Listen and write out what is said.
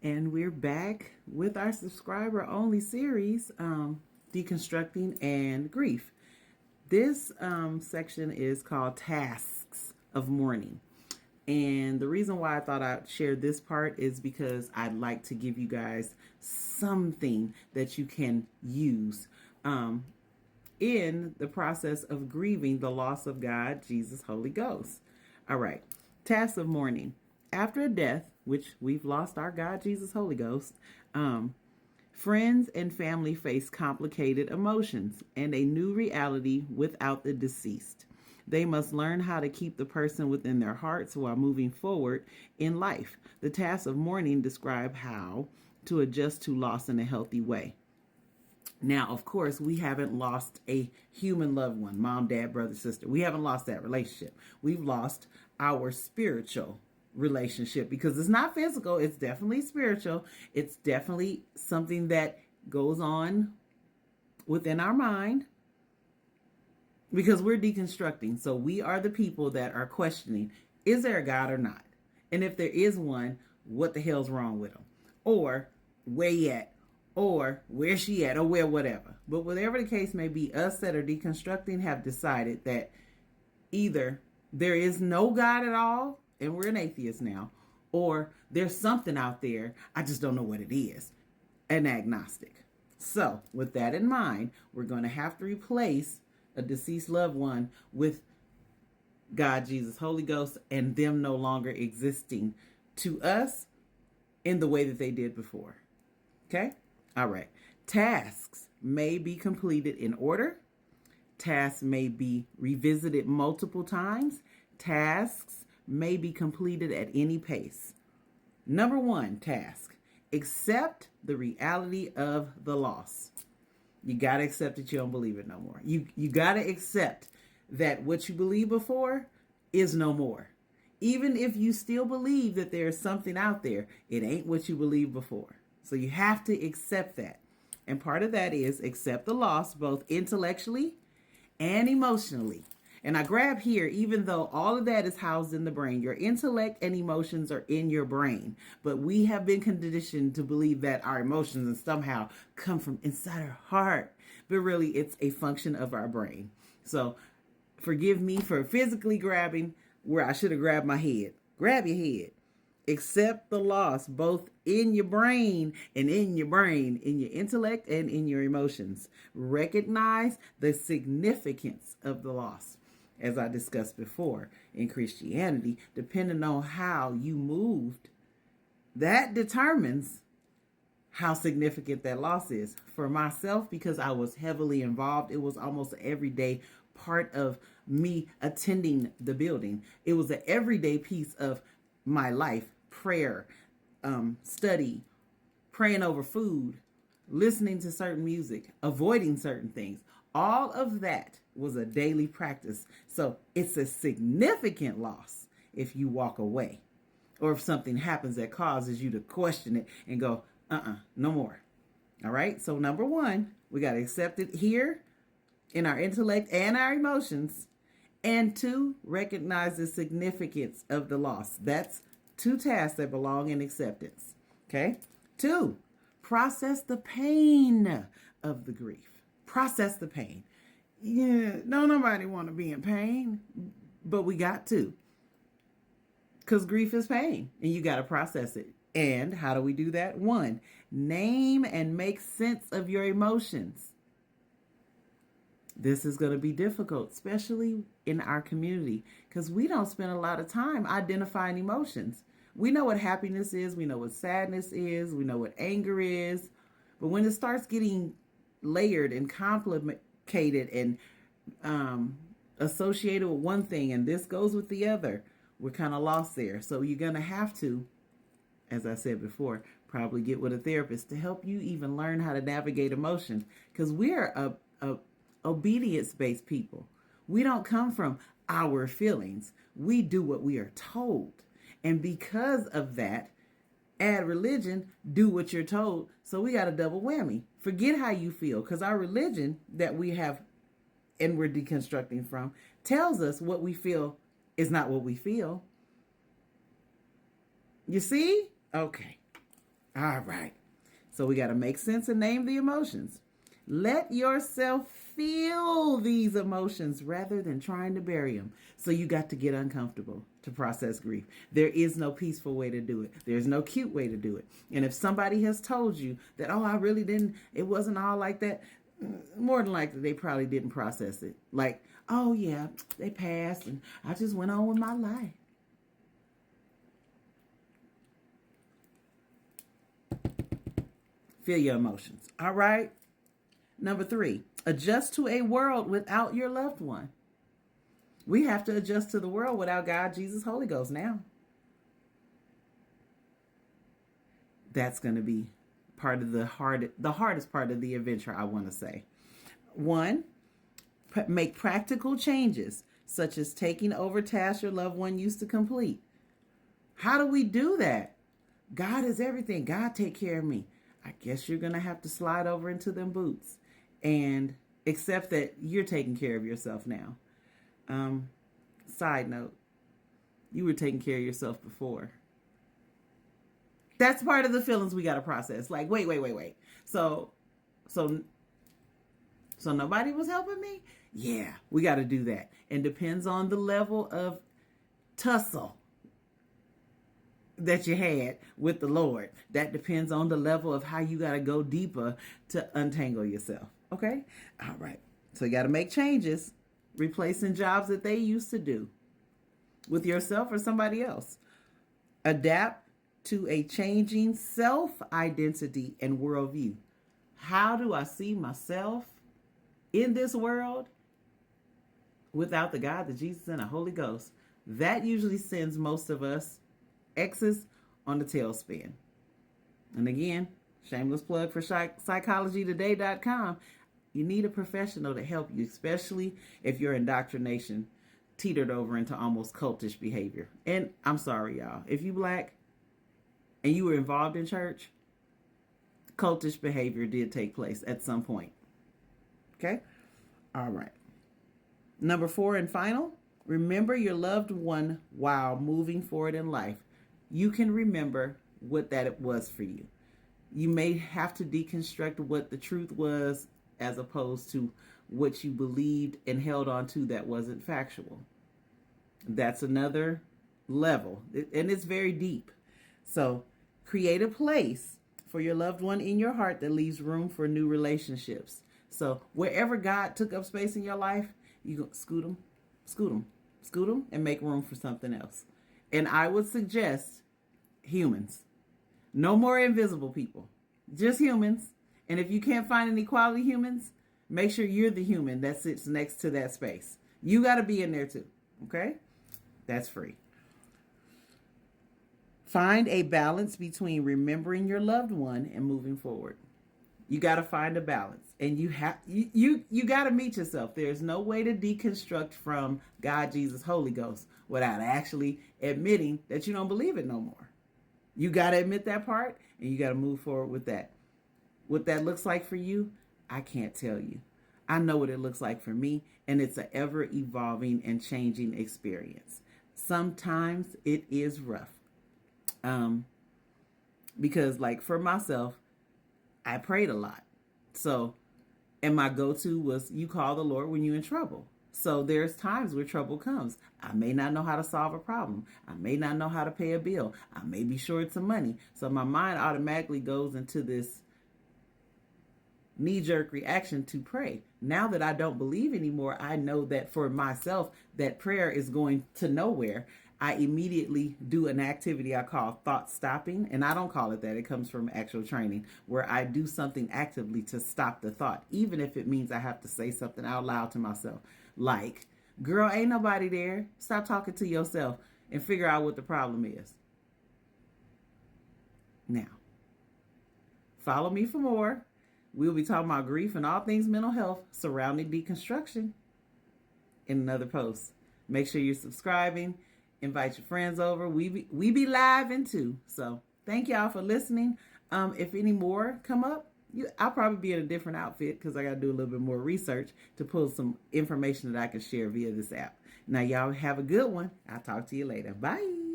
And we're back with our subscriber only series, Deconstructing and Grief. This section is called Tasks of Mourning. And the reason why I thought I'd share this part is because I'd like to give you guys something that you can use in the process of grieving the loss of God, Jesus, Holy Ghost. All right. Tasks of Mourning. After a death, which we've lost our God, Jesus, Holy Ghost, friends and family face complicated emotions and a new reality without the deceased. They must learn how to keep the person within their hearts while moving forward in life. The tasks of mourning describe how to adjust to loss in a healthy way. Now, of course, we haven't lost a human loved one, mom, dad, brother, sister. We haven't lost that relationship. We've lost our spiritual relationship because it's not physical. It's definitely spiritual. It's definitely something that goes on within our mind because we're deconstructing. So we are the people that are questioning, is there a God or not? And if there is one, what the hell's wrong with him? Or where you at? Or where's she at? Or where whatever. But whatever the case may be, us that are deconstructing have decided that either there is no God at all, and we're an atheist now, or there's something out there, I just don't know what it is, an agnostic. So with that in mind, we're going to have to replace a deceased loved one with God, Jesus, Holy Ghost, and them no longer existing to us in the way that they did before. Okay? All right. Tasks may be completed in order. Tasks may be revisited multiple times. Tasks may be completed at any pace. Number 1 task, accept the reality of the loss. You got to accept that you don't believe it no more. You got to accept that what you believed before is no more. Even if you still believe that there's something out there, it ain't what you believed before. So you have to accept that. And part of that is accept the loss both intellectually and emotionally. And I grab here, even though all of that is housed in the brain, your intellect and emotions are in your brain. But we have been conditioned to believe that our emotions and somehow come from inside our heart. But really, it's a function of our brain. So forgive me for physically grabbing where I should have grabbed my head. Grab your head. Accept the loss, both in your brain, in your intellect and in your emotions. Recognize the significance of the loss. As I discussed before, in Christianity, depending on how you moved, that determines how significant that loss is. For myself, because I was heavily involved, it was almost an everyday part of me attending the building. It was an everyday piece of my life. Prayer, study, praying over food, listening to certain music, avoiding certain things. All of that was a daily practice. So it's a significant loss if you walk away or if something happens that causes you to question it and go, no more. All right. So number 1, we got to accept it here in our intellect and our emotions. And 2, recognize the significance of the loss. That's 2 tasks that belong in acceptance. Okay. 2, process the pain of the grief. Process the pain. Yeah, nobody want to be in pain, but we got to. Because grief is pain, and you got to process it. And how do we do that? 1, name and make sense of your emotions. This is going to be difficult, especially in our community, because we don't spend a lot of time identifying emotions. We know what happiness is. We know what sadness is. We know what anger is. But when it starts getting layered and complicated and associated with one thing and this goes with the other, we're kind of lost there. So you're going to have to, as I said before, probably get with a therapist to help you even learn how to navigate emotions, because we're a obedience-based people. We don't come from our feelings. We do what we are told. And because of that, add religion, do what you're told. So we got a double whammy. Forget how you feel, because our religion that we have and we're deconstructing from tells us what we feel is not what we feel. You see? Okay. All right. So we got to make sense and name the emotions. Let yourself feel these emotions rather than trying to bury them. So you got to get uncomfortable to process grief. There is no peaceful way to do it. There's no cute way to do it. And if somebody has told you that, oh, I really didn't, it wasn't all like that, more than likely they probably didn't process it. Like, oh yeah, they passed and I just went on with my life. Feel your emotions. All right. Number 3, adjust to a world without your loved one. We have to adjust to the world without God, Jesus, Holy Ghost now. That's going to be part of the hardest part of the adventure, I want to say. 1, make practical changes, such as taking over tasks your loved one used to complete. How do we do that? God is everything. God take care of me. I guess you're going to have to slide over into them boots and accept that you're taking care of yourself now. Side note, you were taking care of yourself before. That's part of the feelings we got to process. Like, wait. So nobody was helping me? Yeah, we got to do that. And depends on the level of tussle that you had with the Lord. That depends on the level of how you got to go deeper to untangle yourself. Okay? All right. So you got to make changes, replacing jobs that they used to do with yourself or somebody else. Adapt to a changing self-identity and worldview. How do I see myself in this world without the God, the Jesus, and the Holy Ghost? That usually sends most of us X's on the tailspin. And again, shameless plug for psychologytoday.com. You need a professional to help you, especially if your indoctrination teetered over into almost cultish behavior. And I'm sorry, y'all. If you Black and you were involved in church, cultish behavior did take place at some point. Okay? All right. Number 4 and final, remember your loved one while moving forward in life. You can remember what that was for you. You may have to deconstruct what the truth was as opposed to what you believed and held on to that wasn't factual. That's another level, and it's very deep. So create a place for your loved one in your heart that leaves room for new relationships. So wherever God took up space in your life, you go scoot them, and make room for something else. And I would suggest humans. No more invisible people, just humans. And if you can't find any quality humans, make sure you're the human that sits next to that space. You got to be in there too. Okay? That's free. Find a balance between remembering your loved one and moving forward. You got to find a balance, and you got to meet yourself. There's no way to deconstruct from God, Jesus, Holy Ghost without actually admitting that you don't believe it no more. You got to admit that part, and you got to move forward with that. What that looks like for you, I can't tell you. I know what it looks like for me, and it's an ever-evolving and changing experience. Sometimes it is rough. Because like for myself, I prayed a lot. So, and my go-to was you call the Lord when you're in trouble. So there's times where trouble comes. I may not know how to solve a problem. I may not know how to pay a bill. I may be short some money. So my mind automatically goes into this knee-jerk reaction to pray. Now that I don't believe anymore, I know that for myself, that prayer is going to nowhere. I immediately do an activity I call thought stopping. And I don't call it that. It comes from actual training where I do something actively to stop the thought, even if it means I have to say something out loud to myself. Like, girl, ain't nobody there. Stop talking to yourself and figure out what the problem is. Now, follow me for more. We'll be talking about grief and all things mental health surrounding deconstruction in another post. Make sure you're subscribing. Invite your friends over. We be live in too. So thank y'all for listening. If any more come up, I'll probably be in a different outfit because I got to do a little bit more research to pull some information that I can share via this app. Now y'all have a good one. I'll talk to you later. Bye.